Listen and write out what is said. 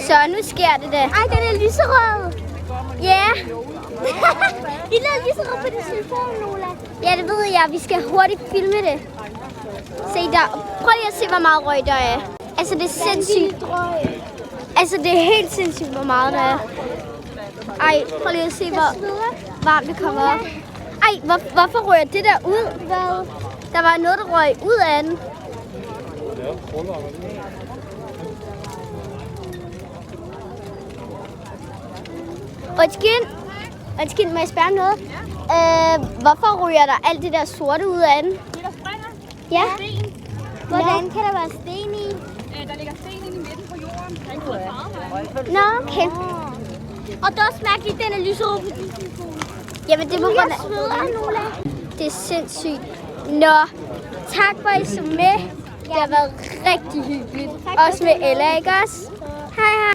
Så nu sker det da. Ej, den er lyserød. Ja. I lader lyserød på din telefon, Lola. Ja, det ved jeg. Vi skal hurtigt filme det. Se der. Prøv lige at se, hvor meget røg der er. Altså, det er sindssygt. Altså, det er helt sindssygt, hvor meget der er. Ej, prøv lige at se, hvor varmt det kommer op. Ej, hvorfor rører det der ud? Hvad? Der var noget, der røg ud af den. Undskyld, må jeg spørge om noget? Hvorfor ryger der alt det der sorte ud af den? Det der springer. Ja. Sten. Hvordan kan der være sten i? Der ligger sten inde i midten på jorden. Der er ikke noget farve. Nå, okay. Og det er også mærkeligt, den er lyserød på din telefon. Jamen, det må Jeg man... sveder, Lola. Det er sindssygt. Nå, tak for at I så med. Det har været rigtig hyggeligt. Også med Ella, ikke også? Hej, hej.